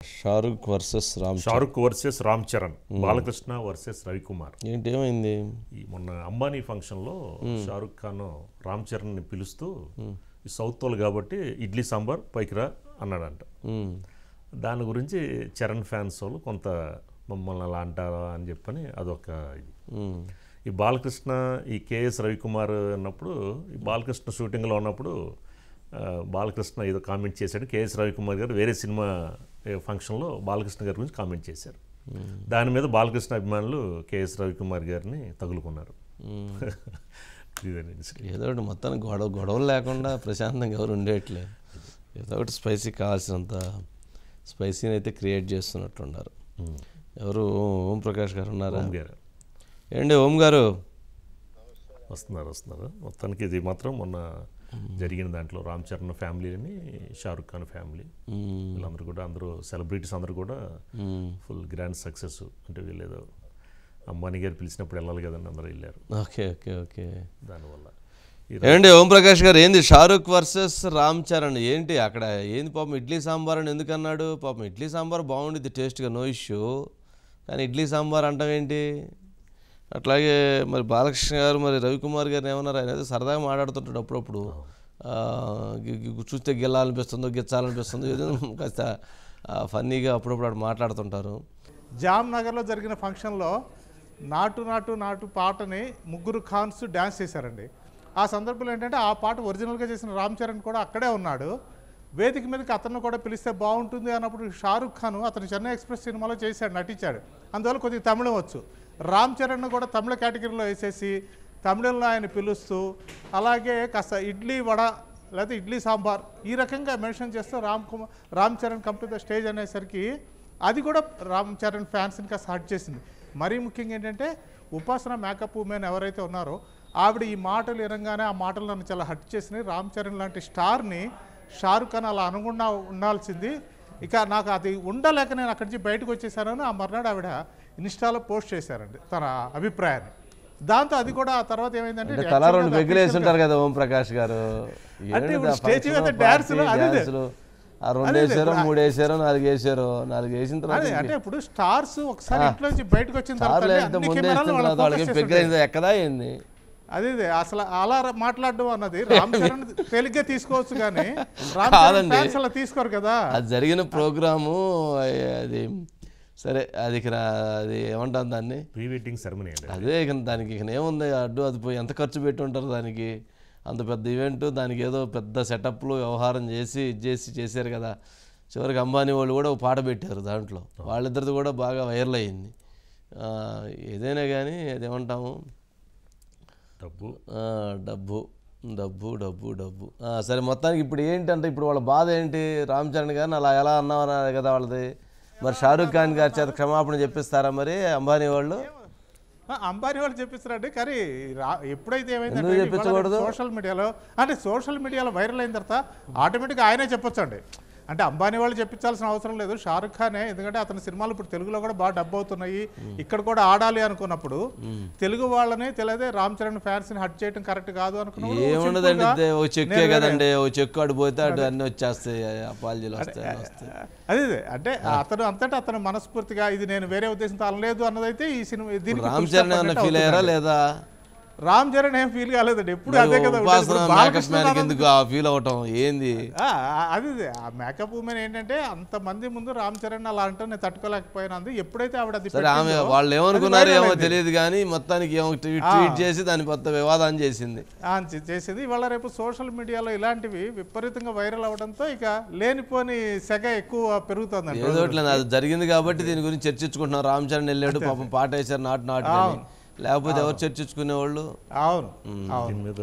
Shahrukh versus Shahrukh versus Ram Charan, Balakrishna versus Ravikumar. ఏంటి ఏమైంది? ఈ మొన్న అంబానీ ఫంక్షన్లో షారుఖ్ ఖాన్ రామ్ చరణ్ని పిలుస్తూ ఈ సౌత్ వాళ్ళు కాబట్టి ఇడ్లీ సాంబార్ పైకి రా అన్నాడంట. దాని గురించి చరణ్ ఫ్యాన్స్ వాళ్ళు కొంత మమ్మల్ని అలా అంటారా అని చెప్పని అదొక ఇది. ఈ బాలకృష్ణ ఈ కేఎస్ రవికుమార్ అన్నప్పుడు ఈ బాలకృష్ణ షూటింగ్లో ఉన్నప్పుడు బాలకృష్ణ ఏదో కామెంట్ చేశాడు. కేఎస్ రవికుమార్ గారు వేరే సినిమా ఫంక్షన్లో బాలకృష్ణ గారి గురించి కామెంట్ చేశారు. దాని మీద బాలకృష్ణ అభిమానులు కేఎస్ రవికుమార్ గారిని తగులుకున్నారు. ఏదో ఒకటి మొత్తానికి గొడవలు లేకుండా ప్రశాంతంగా ఎవరు ఉండేట్లేదు. ఏదో ఒకటి స్పైసీ కావాల్సినంత స్పైసీని అయితే క్రియేట్ చేస్తున్నట్టున్నారు. ఎవరు ఓం ప్రకాష్ గారు ఉన్నారా? ఏంటి ఓం గారు వస్తున్నారు. మొత్తానికి ఇది మాత్రం మొన్న జరిగిన దాంట్లో రామ్ చరణ్ ఫ్యామిలీని, షారుఖ్ ఖాన్ ఫ్యామిలీ వీళ్ళందరూ కూడా, అందరూ సెలబ్రిటీస్ అందరూ కూడా ఫుల్ గ్రాండ్ సక్సెస్. అంటే వీళ్ళేదో అంబానీ గారు పిలిచినప్పుడు వెళ్ళాలి కదండి, అందరూ వెళ్ళారు. ఓకే దానివల్ల ఏంటి ఓం ప్రకాష్ గారు, ఏంది షారుఖ్ వర్సెస్ రామ్ చరణ్ ఏంటి అక్కడ ఏంది? పాపం ఇడ్లీ సాంబార్ అని ఎందుకు అన్నాడు? పాపం ఇడ్లీ సాంబార్ బాగుండిద్ది టేస్ట్గా, నో ఇష్యూ, కానీ ఇడ్లీ సాంబార్ అంటాం ఏంటి? అట్లాగే మరి బాలకృష్ణ గారు మరి రవికుమార్ గారిని ఏమన్నారు? ఆయన అయితే సరదాగా మాట్లాడుతుంటాడు అప్పుడప్పుడు, చూస్తే గిల్లాలనిపిస్తుందో గిచ్చాలనిపిస్తుందో ఏదో కాస్త ఫన్నీగా అప్పుడప్పుడు అటు మాట్లాడుతుంటారు. జామ్నగర్లో జరిగిన ఫంక్షన్లో నాటు నాటు నాటు పాటని ముగ్గురు ఖాన్స్ డ్యాన్స్ చేశారండి. ఆ సందర్భంలో ఏంటంటే ఆ పాట ఒరిజినల్గా చేసిన రామ్ చరణ్ కూడా అక్కడే ఉన్నాడు. వేదిక మీదకి అతను కూడా పిలిస్తే బాగుంటుంది అన్నప్పుడు షారుఖ్ ఖాన్ అతను చెన్నై ఎక్స్ప్రెస్ సినిమాలో చేశాడు, నటించాడు. అందువల్ల కొద్దిగా తమిళం వచ్చు. రామ్ చరణ్ కూడా తమిళ కేటగిరీలో వేసేసి తమిళంలో ఆయన పిలుస్తూ, అలాగే కాస్త ఇడ్లీ వడ లేకపోతే ఇడ్లీ సాంబార్ ఈ రకంగా మెన్షన్ చేస్తూ Ram Charan come to the stage అనేసరికి అది కూడా రామ్ చరణ్ ఫ్యాన్స్ని కాస్త హర్ట్ చేసింది. మరీ ముఖ్యంగా ఏంటంటే ఉపాసన మేకప్ ఉమెన్ ఎవరైతే ఉన్నారో ఆవిడ ఈ మాటలు వినగానే ఆ మాటలు నన్ను చాలా హర్ట్ చేసినాయి. రామ్ చరణ్ లాంటి స్టార్ని షారుఖ్ ఖాన్ అలా అనుకుండా ఉండాల్సింది. ఇక నాకు అది ఉండలేక నేను అక్కడి నుంచి బయటకు వచ్చేసానని ఆ మర్నాడు ఆవిడ ఇన్స్టాలో పోస్ట్ చేశారండి తన అభిప్రాయాన్ని. దాంతో అది కూడా ఆ తర్వాత ఏమైందంటే తలా రెండు బెగ్గులు వేస్తుంటారు కదా ఓం ప్రకాష్ గారు, స్టేజ్ మీద డాన్సులు అది 2 వేసారో 3 వేసారో 4 వేసారో 4 వేసిన తర్వాత అంటే ఇప్పుడు స్టార్స్ ఒకసారి ఇంట్లో నుంచి బయటకు వచ్చిన తర్వాత ఎక్కడా ఏంది అదే అసలు అలా మాట్లాడడం అన్నది రామ్ చరణ్ తేలిగ్గా తీసుకోవచ్చు కానీ రామ్ చరణ్ ఫ్యాన్స్ అలా తీసుకోరు కదా. అది జరిగిన ప్రోగ్రాము అది సరే, అది అది ఏమంటాం దాన్ని, ప్రీ వెడ్డింగ్ సెరమనీ. అదే ఇక దానికి ఇక ఏముంది, అడ్డు అది పోయి ఎంత ఖర్చు పెట్టి ఉంటారు దానికి, అంత పెద్ద ఈవెంట్, దానికి ఏదో పెద్ద సెటప్లు వ్యవహారం చేశారు కదా. చివరికి అంబానీ వాళ్ళు కూడా ఒక పాట పెట్టారు దాంట్లో, వాళ్ళిద్దరిది కూడా బాగా వైరల్ అయ్యింది. ఏదైనా కానీ అదేమంటాము, డబ్బు. సరే, మొత్తానికి ఇప్పుడు ఏంటంటే ఇప్పుడు వాళ్ళ బాధ ఏంటి? రామ్ చరణ్ గారిని అలా ఎలా అన్నామన్నారు కదా వాళ్ళది. మరి షారుఖ్ ఖాన్ గారి చేత క్షమాపణ చెప్పిస్తారా మరి అంబానీ వాళ్ళు? అంబానీ వాళ్ళు చెప్పిస్తారండి, కానీ ఎప్పుడైతే ఏమైందంటే సోషల్ మీడియాలో వైరల్ అయిన తర్వాత ఆటోమేటిక్గా ఆయనే చెప్పొచ్చండి. అంటే అంబానీ వాళ్ళు చెప్పించాల్సిన అవసరం లేదు, షారుఖ్ ఖానే. ఎందుకంటే అతని సినిమాలు ఇప్పుడు తెలుగులో కూడా బాగా డబ్బు అవుతున్నాయి, ఇక్కడ కూడా ఆడాలి అనుకున్నప్పుడు తెలుగు వాళ్ళని తెలియదే రామ్ చరణ్ ఫ్యాన్స్ ని హట్ చేయడం కరెక్ట్ కాదు అనుకున్నాడు. ఏముండదండి, ఓ చెక్కే కదండి, ఓ చెక్కు అడిపోతే అటు అన్ని వచ్చేస్తాయి, అపాలజీలు వస్తాయి. అదే అంటే అతను అంతటా అతను మనస్ఫూర్తిగా ఇది నేను వేరే ఉద్దేశంతో అనలేదు అన్నదైతే ఈ సినిమా దీనికి రామ్ చరణ్ ఏమన్నా ఫీల్ అయ్యారా లేదా? రామ్ చరణ్ ఏం ఫీల్ కాలేదండి, ఎప్పుడు అదే కదా. ఎందుకు ఫీల్ అవటం ఏంది? అది ఆ మేకప్ ఉమెన్ ఏంటంటే అంతమంది ముందు రామ్ చరణ్ అలా అంటే నేను తట్టుకోలేకపోయినందు. ఎప్పుడైతే ఆవిడ ఆమె వాళ్ళు ఏమనుకున్నారు ఏమో తెలియదు కానీ మొత్తానికి ట్వీట్ చేసి దాని కొత్త వివాదాన్ని చేసింది. ఇవాళ రేపు సోషల్ మీడియాలో ఇలాంటివి విపరీతంగా వైరల్ అవడంతో ఇక లేనిపోని సెగ ఎక్కువ పెరుగుతుంది. ఏదోట్లేదు, అది జరిగింది కాబట్టి దీని గురించి చర్చించుకుంటున్నారు. రామ్ చరణ్ వెళ్ళాడు, పాపం పాట వేశారు నాటు లేకపోతే ఎవరు చర్చించుకునేవాళ్ళు? అవును.